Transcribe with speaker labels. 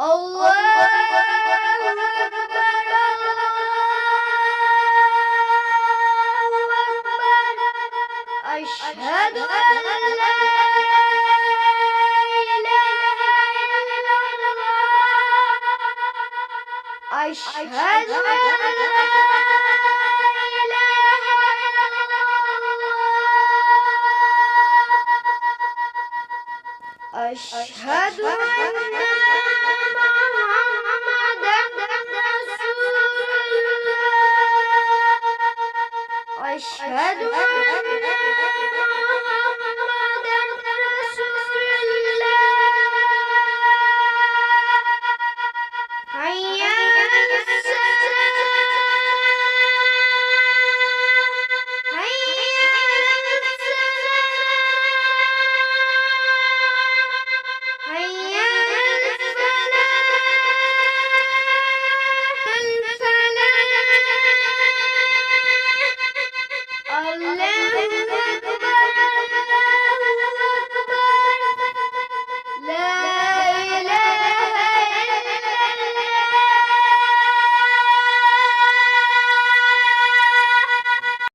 Speaker 1: الله أكبر الله أكبر. أشهد أن لا إله إلا الله. أشهد أن لا إله إلا الله. أشهد